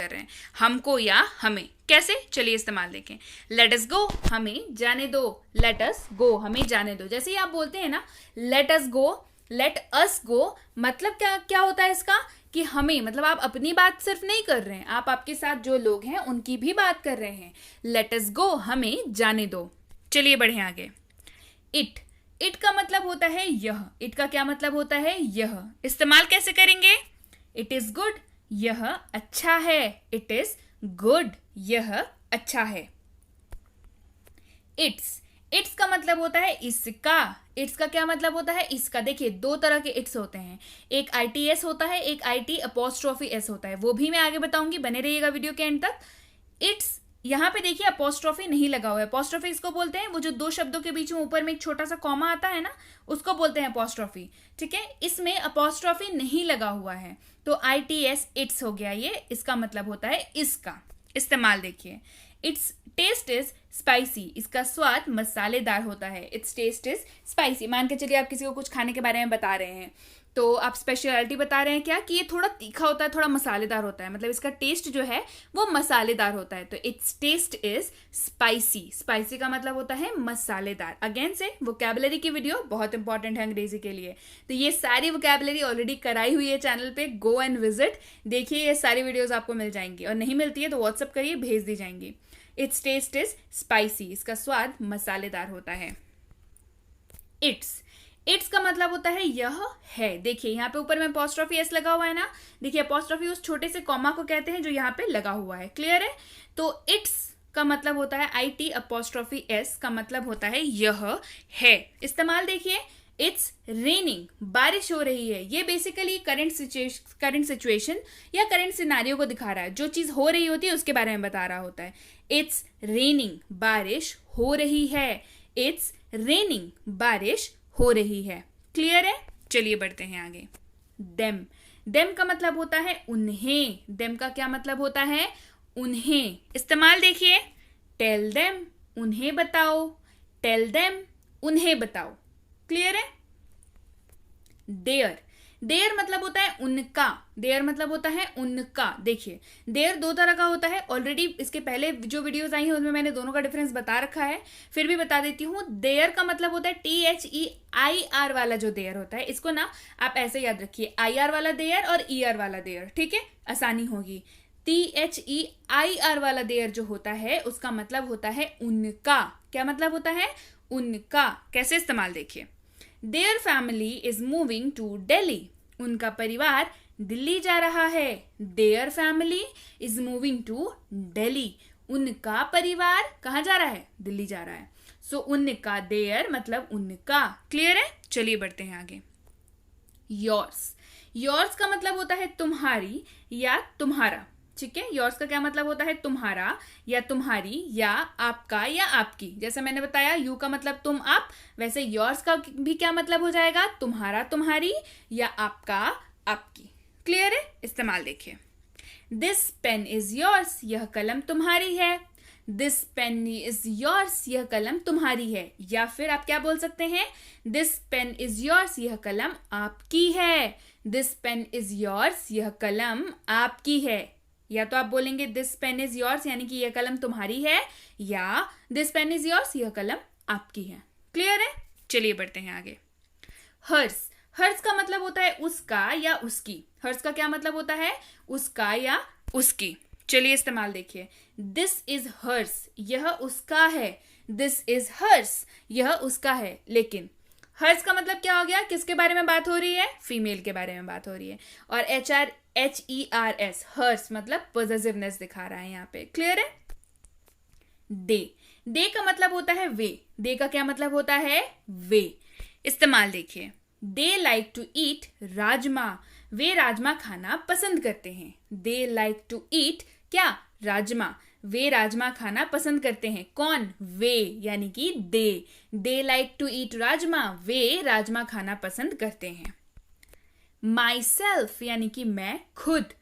कर रहे हैं, हमको या हमें। कैसे, चलिए इस्तेमाल देखें। लेट अस गो, हमें जाने दो। लेट अस गो, हमें जाने दो। जैसे ही आप बोलते हैं ना लेट अस गो, लेट अस गो, मतलब क्या क्या होता है इसका कि हमें, मतलब आप अपनी बात सिर्फ नहीं कर रहे हैं, आप आपके साथ जो लोग हैं उनकी भी बात कर रहे हैं। लेट अस गो, हमें जाने दो। चलिए बढ़े आगे। इट, इट का मतलब होता है यह। इट का क्या मतलब होता है? यह। इस्तेमाल कैसे करेंगे? इट इज गुड, यह अच्छा है। इट इज गुड, यह अच्छा है। इट्स, इट्स का मतलब होता है इसका। इट्स का क्या मतलब होता है? इसका। देखिए दो तरह के इट्स होते हैं, एक ITS होता है, एक IT''S होता है, वो भी मैं आगे बताऊंगी, बने रहिएगा वीडियो के एंड तक। इट्स, यहाँ पे देखिए अपोस्ट्रोफी नहीं लगा हुआ है। अपोस्ट्रोफी इसको बोलते हैं, वो जो दो शब्दों के बीच में ऊपर में एक छोटा सा कॉमा आता है ना, उसको बोलते हैं अपोस्ट्रोफी। ठीक है, इसमें अपोस्ट्रोफी नहीं लगा हुआ है, तो ITS इट्स हो गया ये। इसका मतलब होता है इसका। इस्तेमाल देखिए। इट्स टेस्ट इज स्पाइसी, इसका स्वाद मसालेदार होता है। It's taste is spicy. मान के चलिए आप किसी को कुछ खाने के बारे में बता रहे हैं, तो आप स्पेशलिटी बता रहे हैं क्या कि ये थोड़ा तीखा होता है, थोड़ा मसालेदार होता है, मतलब इसका टेस्ट जो है वो मसालेदार होता है। तो it's taste is spicy. Spicy का मतलब होता है मसालेदार। अगेन से वोकैबुलरी की वीडियो बहुत इंपॉर्टेंट है अंग्रेजी के लिए, तो ये सारी वोकैबुलरी ऑलरेडी कराई हुई है चैनल पे, गो एंड विजिट, देखिए ये सारी वीडियोज आपको मिल जाएंगी, और नहीं मिलती है तो व्हाट्सअप करिए, भेज दी जाएंगी। इट्स टेस्ट इज स्पाइसी, इसका स्वाद मसालेदार होता है। इट्स, इट्स का मतलब होता है यह है। देखिए यहाँ पे ऊपर में अपोस्ट्रोफी एस लगा हुआ है ना, देखिए अपोस्ट्रोफी उस छोटे से कॉमा को कहते हैं जो यहाँ पे लगा हुआ है। क्लियर है? तो इट्स का मतलब होता है IT''S का मतलब होता है यह है। इस्तेमाल देखिए। इट्स रेनिंग, बारिश हो रही है। ये बेसिकली करंट सिचुएशन या करंट सिनारियो को दिखा रहा है, जो चीज हो रही होती है उसके बारे में बता रहा होता है। इट्स रेनिंग, बारिश हो रही है। इट्स रेनिंग, बारिश हो रही है। क्लियर है? चलिए बढ़ते हैं आगे। देम, देम का मतलब होता है उन्हें। देम का क्या मतलब होता है? उन्हें। इस्तेमाल देखिए। टेल देम, उन्हें बताओ। टेल देम, उन्हें बताओ। क्लियर है? देयर, देयर मतलब होता है उनका। देयर मतलब होता है उनका। देखिए देयर दो तरह का होता है, ऑलरेडी इसके पहले जो वीडियोस आई हैं उसमें मैंने दोनों का डिफरेंस बता रखा है, फिर भी बता देती हूँ। देयर का मतलब होता है THEIR वाला जो देयर होता है, इसको ना आप ऐसे याद रखिए, IR वाला देयर और ER वाला देयर। ठीक है, आसानी होगी। THEIR वाला देयर जो होता है उसका मतलब होता है उनका। क्या मतलब होता है? उनका। कैसे इस्तेमाल देखिए। Their family is moving to Delhi, उनका परिवार दिल्ली जा रहा है। Their family is moving to Delhi, उनका परिवार कहाँ जा रहा है? दिल्ली जा रहा है। सो उनका, देयर मतलब उनका। क्लियर है? चलिए बढ़ते हैं आगे। योर्स, योर्स का मतलब होता है तुम्हारी या तुम्हारा। ठीक है, योर्स का क्या मतलब होता है? तुम्हारा या तुम्हारी, या आपका या आपकी। जैसे मैंने बताया यू का मतलब तुम आप, वैसे योर्स का भी क्या मतलब हो जाएगा? तुम्हारा तुम्हारी या आपका आपकी। क्लियर है? इस्तेमाल देखिए। दिस पेन इज योर्स, यह कलम तुम्हारी है। दिस पेन इज योर्स, यह कलम तुम्हारी है। या फिर आप क्या बोल सकते हैं? दिस पेन इज योर्स, यह कलम आपकी है। दिस पेन इज योर्स, यह कलम आपकी है। या तो आप बोलेंगे दिस पेन इज योर्स यानी कि यह कलम तुम्हारी है, या दिस पेन इज योर्स, यह कलम आपकी है। क्लियर है? चलिए बढ़ते हैं आगे। हर्स, हर्स का मतलब होता है उसका या उसकी। हर्स का क्या मतलब होता है? उसका या उसकी। चलिए इस्तेमाल देखिए। दिस इज हर्स, यह उसका है। दिस इज हर्स, यह उसका है। लेकिन हर्स का मतलब क्या हो गया? किसके बारे में बात हो रही है? फीमेल के बारे में बात हो रही है। और HERS, हर्स मतलब पॉजेसिवनेस दिखा रहा है यहाँ पे। क्लियर है? दे, दे का मतलब होता है वे। दे का क्या मतलब होता है? वे। इस्तेमाल देखिए। They like to eat rajma, वे राजमा खाना पसंद करते हैं। दे लाइक टू ईट क्या? राजमा। वे राजमा खाना पसंद करते हैं। कौन? वे, यानी कि they. They like to eat rajma, वे राजमा खाना पसंद करते हैं। माई सेल्फ यानी कि मैं खुद।